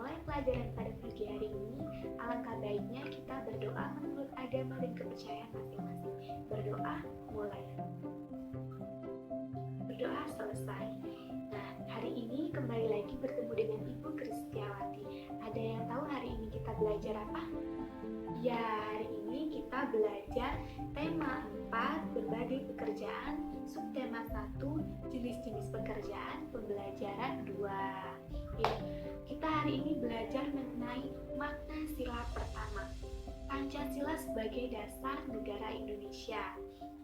memulai pelajaran pada pagi hari ini, alangkah baiknya kita berdoa menurut agama dan kepercayaan masing-masing. Berdoa mulai. Berdoa selesai. Nah, hari ini kembali lagi bertemu dengan Ibu Kristiawati. Ada yang tahu hari ini kita belajar apa? Ya, hari ini kita belajar tema 4, berbagai pekerjaan, subtema 1, jenis-jenis pekerjaan, pembelajaran 2. Ya, kita hari ini belajar mengenai makna sila pertama. Pancasila sebagai dasar negara Indonesia.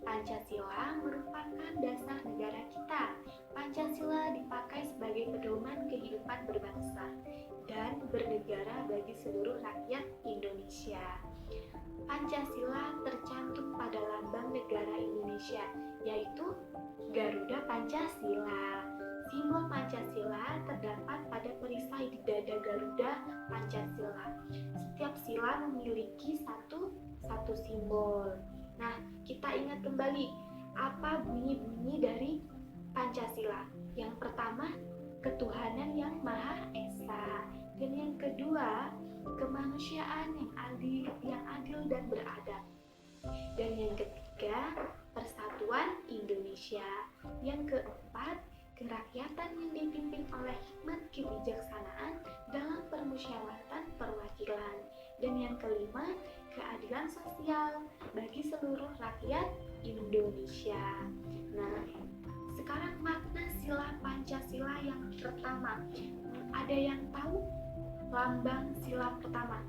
Pancasila merupakan dasar negara kita. Pancasila dipakai sebagai pedoman kehidupan berbangsa dan bernegara bagi seluruh rakyat Indonesia. Pancasila tercantum pada lambang negara Indonesia, yaitu Garuda Pancasila. Simbol Pancasila terdapat pada perisai di dada Garuda Pancasila. Setiap sila memiliki satu simbol. Nah, kita ingat kembali apa bunyi-bunyi dari Pancasila. Yang pertama, ketuhanan yang Maha Esa. Dan yang kedua, kemanusiaan yang adil dan beradab. Dan yang ketiga, persatuan Indonesia. Yang keempat, kerakyatan yang dipimpin oleh hikmat kebijaksanaan dalam permusyawaratan perwakilan. Dan yang kelima, keadilan sosial bagi seluruh rakyat Indonesia. Nah, sekarang makna sila Pancasila yang pertama. Ada yang tahu lambang sila pertama?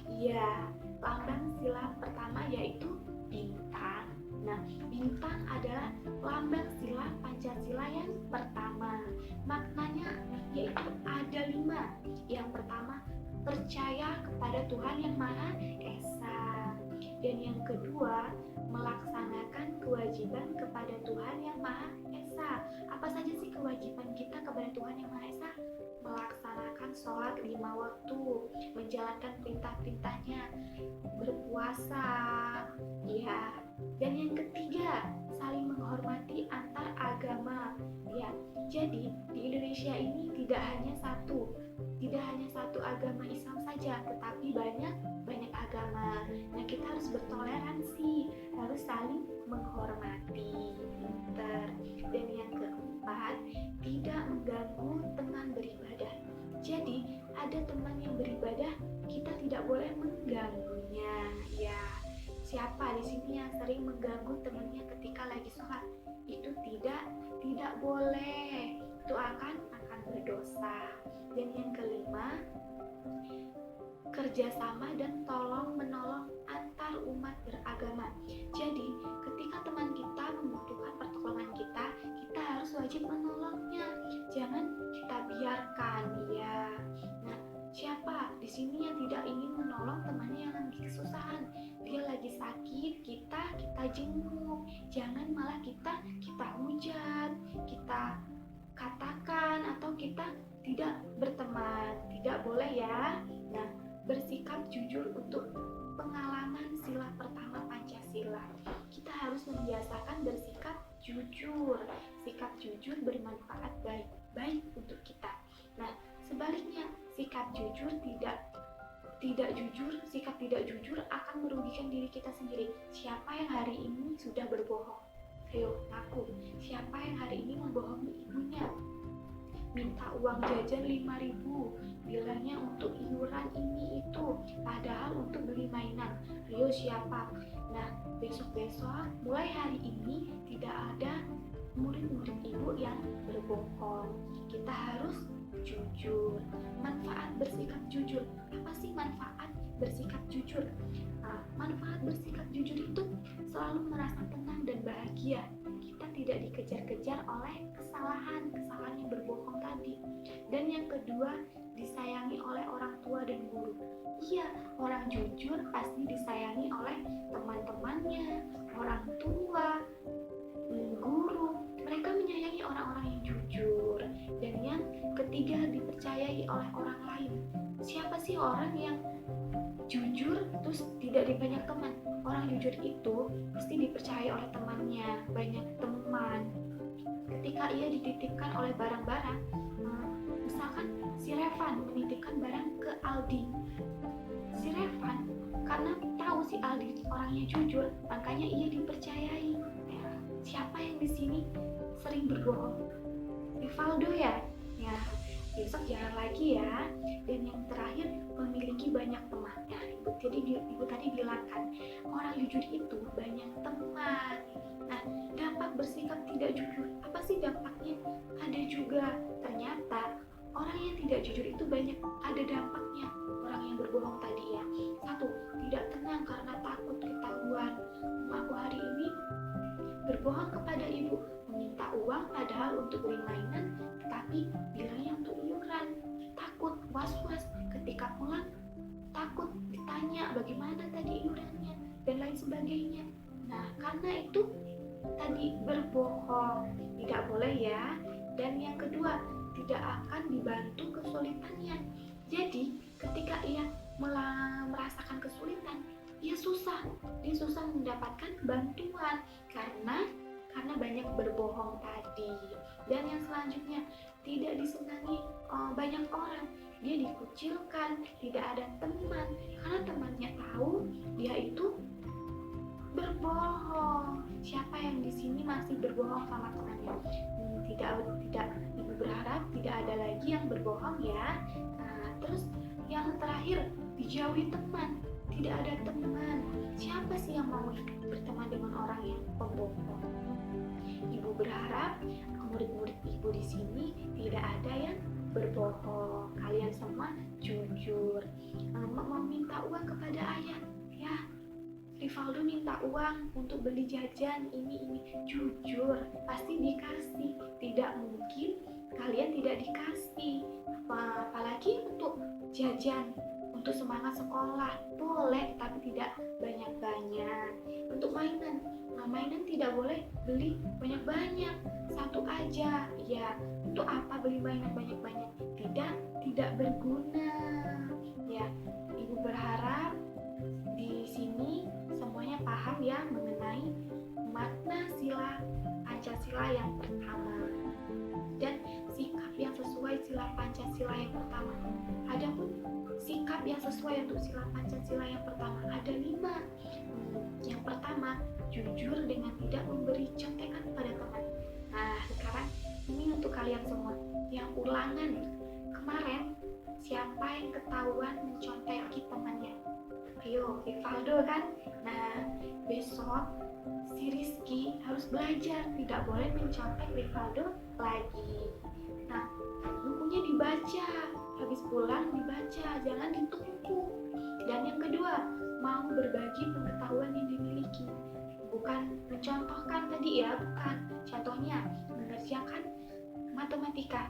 Ya, lambang sila pertama yaitu bintang. Nah, bintang adalah lambang sila Pancasila yang pertama. Maknanya yaitu ada 5. Yang pertama, percaya kepada Tuhan yang Maha Esa. Dan yang kedua, melaksanakan kewajiban kepada Tuhan yang Maha Esa. Apa saja sih kewajiban kita kepada Tuhan yang Maha Esa? Melaksanakan sholat 5 waktu, menjalankan perintah-perintahnya, berpuasa, ya. Dan yang ketiga, saling menghormati antar agama, ya. Jadi di Indonesia ini tidak hanya satu agama Islam saja, tetapi banyak agama. Nah, kita harus bertoleransi, harus saling menghormati. Dan yang keempat, tidak mengganggu teman beribadah. Jadi ada teman yang beribadah, kita tidak boleh mengganggunya, ya. Siapa di sini yang sering mengganggu temannya ketika lagi sholat? Itu tidak boleh. Itu akan berdosa. Dan yang kelima, kerjasama dan tolong menolong antar umat beragama. Jadi ketika teman kita membutuhkan pertolongan kita harus wajib menolongnya. Jangan kita biarkan, ya. Nah, siapa di sini yang tidak ingin menolong temannya yang lagi kesusahan? Dia lagi sakit, kita jenguk. Jangan malah kita hujat, kita katakan, atau kita tidak berteman. Tidak boleh, ya. Nah, bersikap jujur untuk pengalaman sila pertama Pancasila. Kita harus membiasakan bersikap jujur. Sikap jujur bermanfaat baik untuk kita. Nah, sebaliknya, sikap tidak jujur akan merugikan diri kita sendiri. Siapa yang hari ini sudah berbohong? Ayo, ngaku. Siapa yang hari ini membohongi ibunya? Minta uang jajan 5.000, bilangnya untuk iuran ini itu, padahal untuk beli mainan. Rio, siapa? Nah, besok-besok mulai hari ini tidak ada murid-murid ibu yang berbohong. Kita harus jujur. Manfaat bersikap jujur. Apa sih manfaat bersikap jujur? Nah, manfaat bersikap jujur itu selalu merasa tenang dan bahagia. Kita tidak dikejar-kejar oleh kesalahan yang berbohong tadi. Dan yang kedua, disayangi oleh orang tua dan guru. Iya, orang jujur pasti disayangi oleh teman-temannya, orang tua, guru. Mereka menyayangi orang-orang yang jujur. Dan yang ketiga, dipercayai oleh orang lain. Siapa sih orang yang jujur terus tidak banyak teman? Orang jujur itu pasti dipercayai oleh temannya, banyak teman. Ketika ia dititipkan oleh barang-barang, misalkan si Revan menitipkan barang Aldi. Si Revan karena tahu si Aldi orangnya jujur, makanya ia dipercayai. Ya, siapa yang di sini sering berbohong? Rivaldo ya? Ya, besok jangan lagi ya. Dan yang terakhir, memiliki banyak teman. Ya, ibu tadi bilang kan, orang jujur itu banyak teman. Nah, dampak bersikap tidak jujur, apa sih dampaknya? Ada juga, ternyata orang yang tidak jujur itu banyak ada dampaknya. Orang yang berbohong tadi ya, satu, tidak tenang karena takut ketahuan. Aku hari ini berbohong kepada ibu, meminta uang padahal untuk beli mainan, tetapi bilangnya untuk iuran. Takut, was-was, ketika pulang takut ditanya bagaimana tadi iurannya dan lain sebagainya. Nah, karena itu tadi berbohong tidak boleh ya. Dan yang kedua, tidak akan dibantu kesulitannya. Jadi ketika ia merasakan kesulitan, dia susah mendapatkan bantuan karena banyak berbohong tadi. Dan yang selanjutnya, tidak disenangi banyak orang, dia dikucilkan, tidak ada teman karena temannya tahu dia itu berbohong. Siapa yang di sini masih berbohong sama temannya? Tidak, ibu berharap tidak ada lagi yang berbohong ya. Nah, terus yang terakhir, dijauhi teman. Tidak ada teman. Siapa sih yang mau berteman dengan orang yang pembohong? Ibu berharap murid-murid ibu di sini tidak ada yang berbohong. Kalian semua jujur. Mau minta uang kepada ayah, ya. Rivaldo minta uang untuk beli jajan ini jujur, pasti dikasih. Tidak mungkin kalian tidak dikasih. Apalagi untuk jajan, untuk semangat sekolah boleh, tapi tidak banyak-banyak. Untuk mainan tidak boleh beli banyak-banyak, satu aja. Ya, untuk apa beli mainan banyak-banyak? Tidak berguna. Ya, ibu berharap di sini semuanya paham ya mengenai makna sila Pancasila yang pertama dan sikap yang sesuai sila Pancasila yang pertama. Adapun sikap yang sesuai untuk sila Pancasila yang pertama ada 5. Yang pertama, jujur dengan tidak memberi contekan pada teman. Nah, sekarang ini untuk kalian semua yang ulangan kemarin, siapa yang ketahuan menconteki temannya? Ayo, Rivaldo kan? Nah, besok si Rizky harus belajar, tidak boleh mencontek Rivaldo lagi. Nah, bukunya dibaca, habis pulang dibaca, jangan ditumpuk. Dan yang kedua, mau berbagi pengetahuan yang dimiliki. Bukan mencontohkan tadi ya, bukan. Contohnya, mengerjakan matematika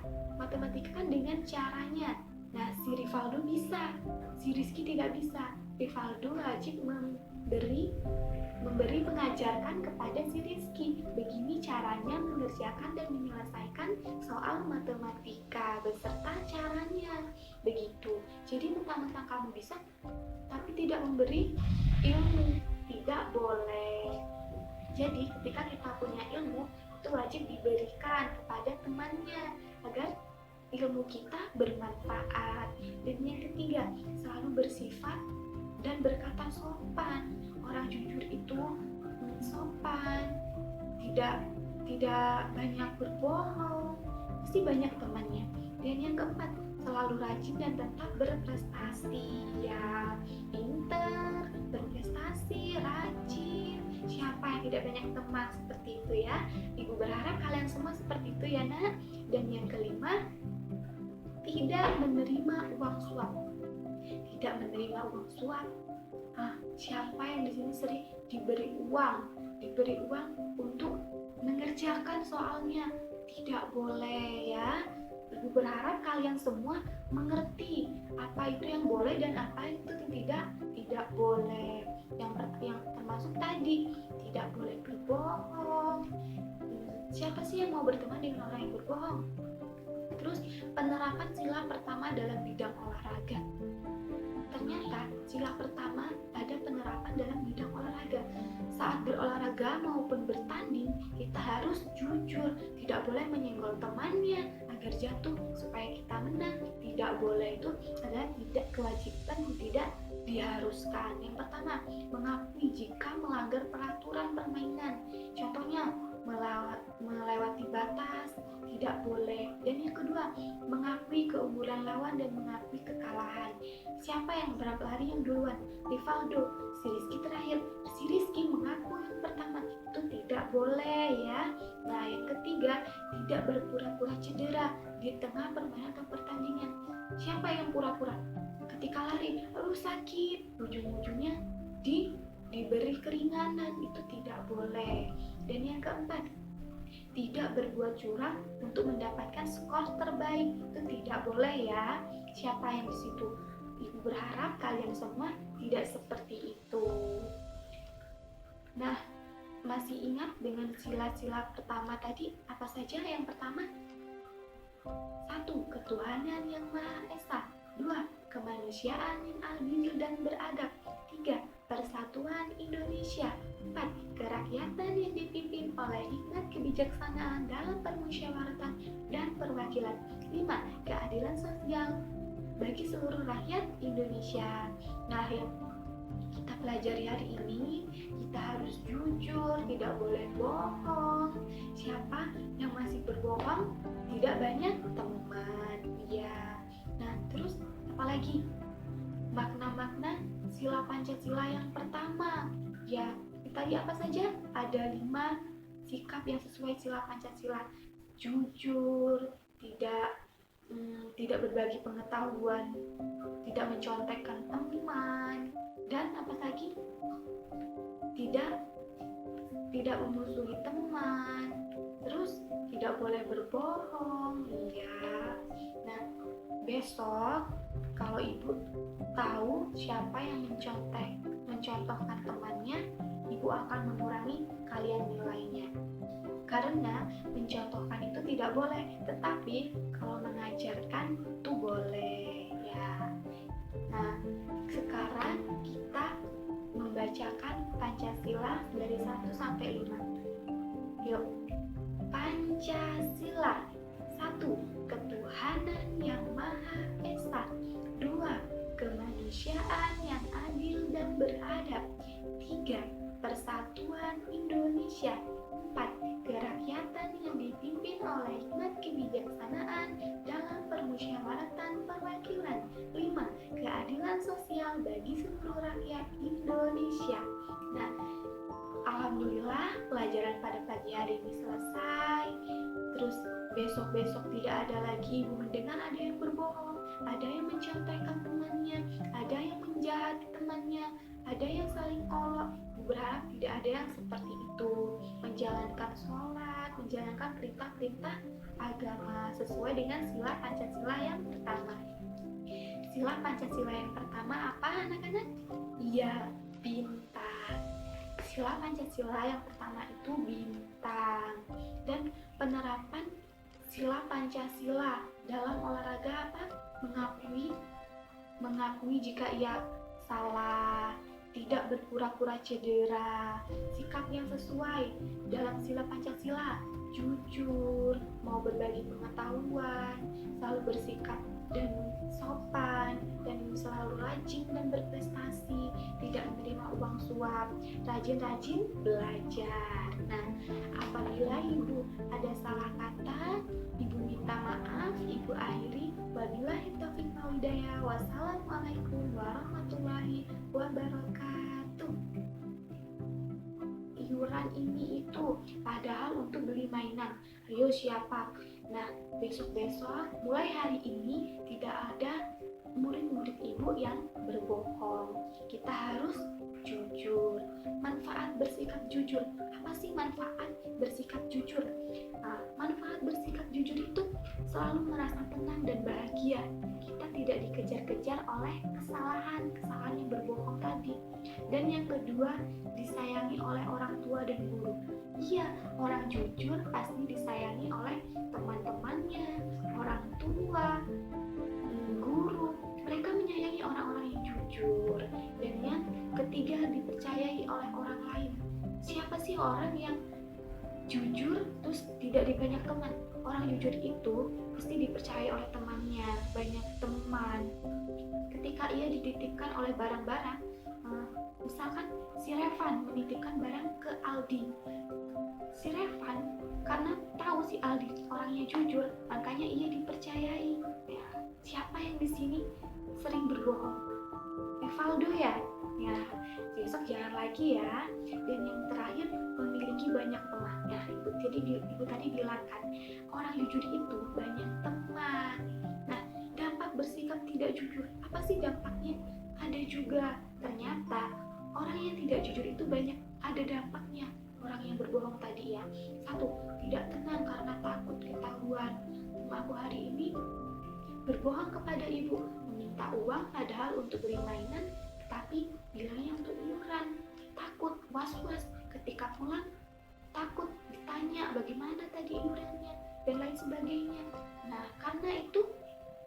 kan dengan caranya. Nah, si Rivaldo bisa, si Rizky tidak bisa. Rivaldo wajib mengajarkan kepada si Rizky begini caranya mengerjakan dan menyelesaikan soal matematika beserta caranya. Begitu. Jadi mentang-mentang kamu bisa tapi tidak memberi ilmu, tidak boleh. Jadi ketika kita punya ilmu, itu wajib diberikan kepada temannya agar ilmu kita bermanfaat. Dan yang ketiga, selalu bersifat dan berkata sopan. Orang jujur itu sopan, tidak banyak berbohong, pasti banyak temannya. Dan yang keempat, selalu rajin dan tetap berprestasi. Ya, pinter, berprestasi, rajin. Siapa yang tidak banyak teman seperti itu ya? Ibu berharap kalian semua seperti itu ya, Nak. Dan yang kelima, tidak menerima uang suap. Tidak menerima uang suap. Siapa yang di sini sering diberi uang untuk mengerjakan soalnya? Tidak boleh ya. Ibu berharap kalian semua mengerti apa itu yang boleh dan apa itu tidak boleh. Yang termasuk tadi, tidak boleh berbohong. Siapa sih yang mau berteman dengan orang yang berbohong? Terus penerapan sila pertama dalam bidang olahraga. Ternyata sila pertama ada penerapan dalam bidang olahraga. Saat berolahraga berolahraga maupun bertanding, kita harus jujur, tidak boleh menyenggol temannya agar jatuh supaya kita menang. Tidak boleh, itu adalah tidak kewajiban, tidak diharuskan. Yang pertama, mengakui jika melanggar peraturan permainan. Contohnya, melewati batas, tidak boleh. Dan yang kedua, mengakui keunggulan lawan dan mengakui kekalahan. Siapa yang berlari yang duluan? Rivaldo, si Rizky terakhir. Si Rizky mengaku yang pertama, itu tidak boleh ya. Nah, yang ketiga, tidak berpura-pura cedera di tengah permainan atau pertandingan. Siapa yang pura-pura? Ketika lari, lalu sakit, ujung-ujungnya diberi keringanan, itu tidak boleh. Dan yang keempat, tidak berbuat curang untuk mendapatkan skor terbaik, itu tidak boleh ya. Siapa yang di situ? Ibu berharap kalian semua tidak seperti itu. Nah, masih ingat dengan sila-sila pertama tadi apa saja? Yang pertama, 1. Ketuhanan yang Maha Esa. 2. Kemanusiaan yang adil dan beradab. 3. Persatuan Indonesia. 4. Kerakyatan yang dipimpin oleh hikmat kebijaksanaan dalam permusyawaratan dan perwakilan. 5. Keadilan sosial bagi seluruh rakyat Indonesia. Nah, yang kita pelajari hari ini, kita harus jujur, tidak boleh bohong. Siapa yang masih berbohong? Tidak banyak teman. Ya. Nah, terus apalagi? Makna-makna sila Pancasila yang pertama. Ya, tadi apa saja? Ada 5 sikap yang sesuai sila Pancasila. Jujur, tidak berbagi pengetahuan, tidak mencontekkan teman, dan apa lagi? Tidak memusuhi teman. Terus tidak boleh berbohong. Iya. Nah, besok kalau ibu tahu siapa yang mencontohkan temannya, ibu akan mengurangi kalian nilainya. Karena mencontohkan itu tidak boleh, tetapi kalau mengajarkan itu boleh ya. Nah, sekarang kita membacakan Pancasila dari 1 sampai 5. Yuk. Pancasila. 1. Ketuhanan yang Maha Esa. 2. Kemanusiaan yang adil dan beradab. 3. Persatuan Indonesia. 4. Kerakyatan yang dipimpin oleh hikmat kebijaksanaan dalam permusyawaratan perwakilan. 5. Keadilan sosial bagi seluruh rakyat Indonesia. Nah, alhamdulillah pelajaran pada pagi hari ini selesai. Terus besok-besok tidak ada lagi ibu mendengar ada yang berbohong, ada yang mencontohkan temannya, ada yang menjahati temannya, ada yang saling olok. Ibu berharap tidak ada yang seperti itu. Menjalankan sholat, menjalankan perintah-perintah agama sesuai dengan sila Pancasila yang pertama. Sila Pancasila yang pertama apa, anak-anak? Iya, bintang. Sila Pancasila yang pertama itu bintang. Dan penerapan sila Pancasila dalam olahraga apa? Mengakui jika ia salah, tidak berpura-pura cedera, sikap yang sesuai dalam sila Pancasila, jujur, mau berbagi pengetahuan, selalu bersikap dan sopan, dan selalu rajin dan berprestasi, tidak menerima uang suap, rajin-rajin belajar. Nah, apabila ibu ada salah kata, ibu minta maaf, ibu akhiri. Wabillahi taufiq wal hidayah. Wassalamualaikum warahmatullahi wabarakatuh. Iuran ini itu padahal untuk beli mainan. Ayo siapa? Nah, besok-besok mulai hari ini tidak ada murid-murid ibu yang berbohong. Kita harus jujur. Manfaat bersikap jujur. Apa sih manfaat bersikap jujur? Nah, manfaat bersikap jujur itu selalu merasa tenang dan bahagia. Kita tidak dikejar-kejar oleh kesalahan yang berbohong tadi. Dan yang kedua, disayangi oleh orang tua dan guru. Iya, orang jujur pasti disayangi oleh teman-temannya, orang tua, guru. Mereka menyayangi orang-orang yang jujur. Dan yang ketiga, dipercayai oleh orang lain. Siapa siapa sih orang yang jujur terus tidak banyak teman? Orang jujur itu pasti dipercaya oleh temannya, banyak teman. Ketika ia dititipkan oleh barang-barang, misalkan si Revan menitipkan barang ke Aldi, si Revan karena tahu si Aldi orangnya jujur, makanya ia dipercayai. Ya, siapa yang di sini sering berbohong? Evaldo ya? Ya, besok jangan lagi ya. Dan yang terakhir, memiliki banyak teman. Ya, ibu tadi bilang kan, orang jujur itu banyak teman. Nah, dampak bersikap tidak jujur, apa sih dampaknya? Ada juga. Ternyata orang yang tidak jujur itu banyak ada dampaknya. Orang yang berbohong tadi ya, satu, tidak tenang karena takut ketahuan. Aku hari ini berbohong kepada ibu, meminta uang padahal untuk beli mainan, tapi bilangnya untuk iuran. Takut, was-was, ketika pulang takut ditanya bagaimana tadi iurannya dan lain sebagainya. Nah, karena itu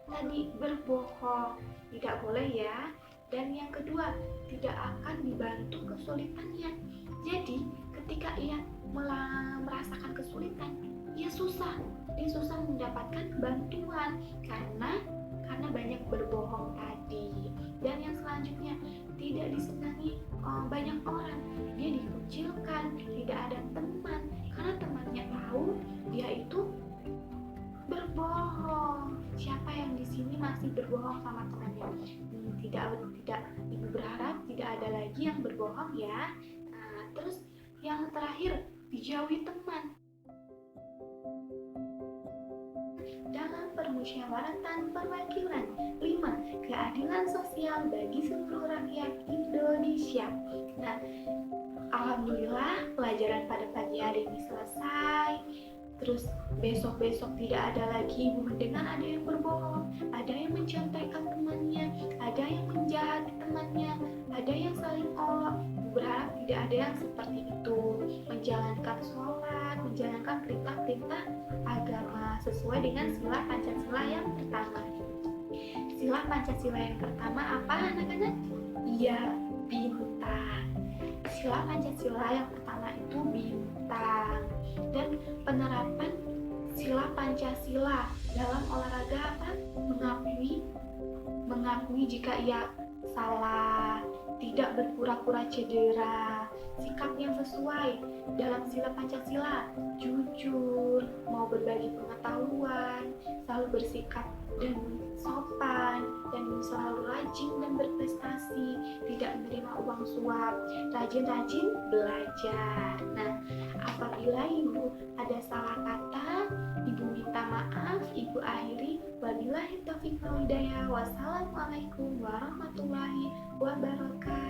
tadi berbohong tidak boleh ya. Dan yang kedua, tidak akan dibantu kesulitannya. Jadi ketika ia merasakan kesulitan, dia susah mendapatkan bantuan karena banyak berbohong tadi. Dan yang selanjutnya, tidak disenangi banyak orang, dia dikucilkan, tidak ada teman karena temannya tahu dia itu berbohong. Siapa yang di sini masih berbohong sama temannya? Tidak, ibu berharap tidak ada lagi yang berbohong ya. Nah, terus yang terakhir, dijauhi teman. Dalam permusyawaratan perwakilan. 5. Keadilan sosial bagi seluruh rakyat Indonesia. Nah, alhamdulillah pelajaran pada pagi hari ini selesai. Terus besok-besok tidak ada lagi ibu mendengar ada yang berbohong, ada yang mencontekkan temannya, ada yang menjahati temannya, ada yang saling olok. Berharap tidak ada yang seperti itu. Menjalankan sholat, menjalankan perintah-perintah agama sesuai dengan sila Pancasila yang pertama. Sila Pancasila yang pertama apa anak-anak? Iya, bintang. Sila Pancasila yang pertama itu bintang. Dan penerapan sila Pancasila dalam olahraga apa? Mengakui jika ia salah, tidak berpura-pura cedera, sikap yang sesuai dalam sila Pancasila, jujur, mau berbagi pengetahuan, selalu bersikap dan sopan, dan selalu rajin dan berprestasi, tidak menerima uang suap, rajin-rajin belajar. Nah, apabila ibu ada salah kata, ibu minta maaf, ibu akhiri. Wabillahi taufiq wal hidayah. Wassalamualaikum warahmatullahi wabarakatuh.